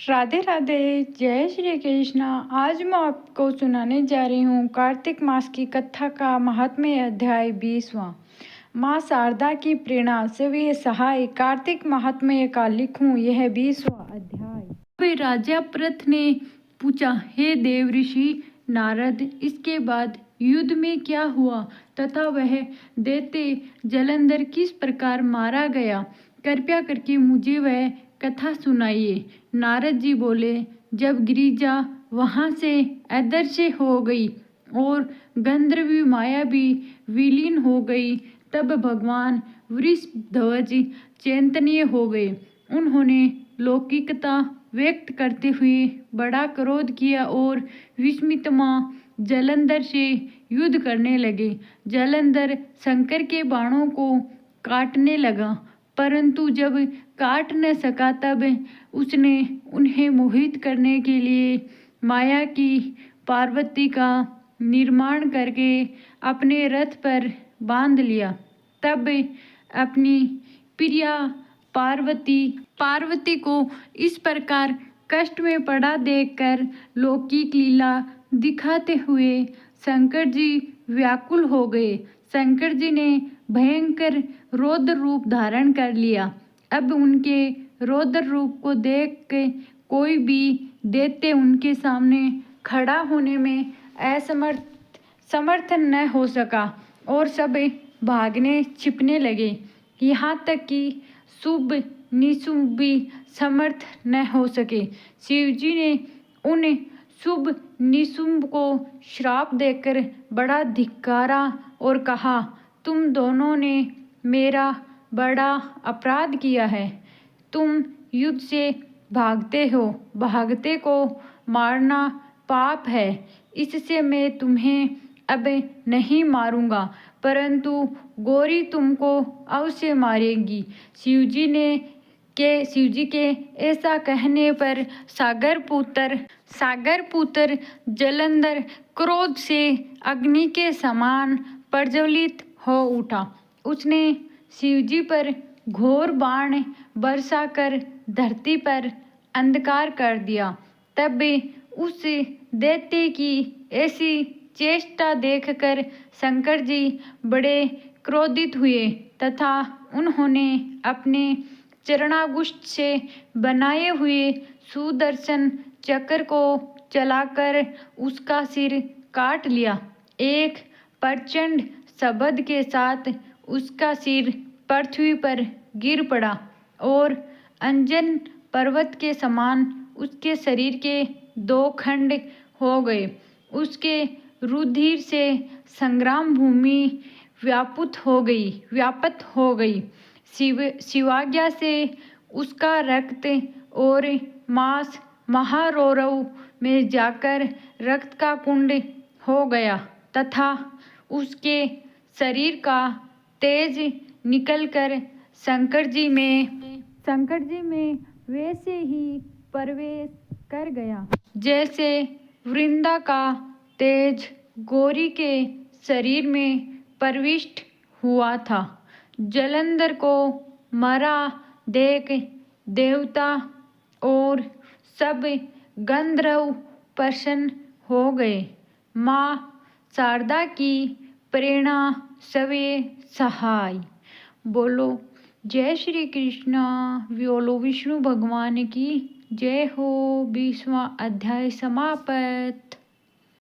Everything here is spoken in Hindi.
राधे राधे, जय श्री कृष्ण। आज मैं आपको सुनाने जा रही हूँ कार्तिक मास की कथा का महात्म्य अध्याय 20वां। माँ शारदा की प्रेरणा से सहाय कार्तिक महात्म्य का लिखूं यह 20वां अध्याय। फिर राजा प्रथ ने पूछा, हे देव ऋषि नारद, इसके बाद युद्ध में क्या हुआ तथा वह दैत्य जलंधर किस प्रकार मारा गया? कृपया करके मुझे वह कथा सुनाइए। नारद जी बोले, जब गिरिजा वहां से अदृश्य हो गई और गंधर्वी माया भी विलीन हो गई, तब भगवान वृषध्वज चैतन्य हो गए। उन्होंने लौकिकता व्यक्त करते हुए बड़ा क्रोध किया और विस्मित मां जलंधर से युद्ध करने लगे। जलंधर शंकर के बाणों को काटने लगा, परंतु जब काट न सका तब उसने उन्हें मोहित करने के लिए माया की पार्वती का निर्माण करके अपने रथ पर बांध लिया। तब अपनी प्रिया पार्वती को इस प्रकार कष्ट में पड़ा देखकर लौकिक लीला दिखाते हुए शंकर जी व्याकुल हो गए। शंकर जी ने भयंकर रौद्र रूप धारण कर लिया। अब उनके रौद्र रूप को देख के कोई भी दैत्य उनके सामने खड़ा होने में समर्थ न हो सका और सब भागने छिपने लगे। यहाँ तक कि शुभ निशुंभ भी समर्थ न हो सके। शिवजी ने उन शुभ निशुंभ को श्राप देकर बड़ा धिक्कारा और कहा, तुम दोनों ने मेरा बड़ा अपराध किया है। तुम युद्ध से भागते हो, भागते को मारना पाप है। इससे मैं तुम्हें अब नहीं मारूंगा, परंतु गौरी तुमको अवश्य मारेगी। शिवजी के ऐसा कहने पर सागर पुत्र जलंधर क्रोध से अग्नि के समान प्रज्वलित हो उठा। उसने शिवजी पर घोर बाण बरसाकर धरती पर अंधकार कर दिया। तब उस दैत्य की ऐसी चेष्टा देखकर शंकर जी बड़े क्रोधित हुए तथा उन्होंने अपने चरणागुष्ठ से बनाए हुए सुदर्शन चक्र को चलाकर उसका सिर काट लिया। एक प्रचंड शब्द के साथ उसका सिर पृथ्वी पर गिर पड़ा और अंजन पर्वत के समान उसके शरीर के 2 खंड हो गए। उसके रुधिर से संग्राम भूमि व्याप्त हो गई। शिवाज्ञा से उसका रक्त और मांस महारौरव में जाकर रक्त का कुंड हो गया तथा उसके शरीर का तेज निकलकर शंकर जी में वैसे ही प्रवेश कर गया जैसे वृंदा का तेज गौरी के शरीर में प्रविष्ट हुआ था। जलंधर को मरा देख देवता और सब गंधर्व प्रसन्न हो गए। माँ शारदा की प्रेरणा सवे सहाय। बोलो जय श्री कृष्ण। बोलो विष्णु भगवान की जय हो। 20वां अध्याय समाप्त।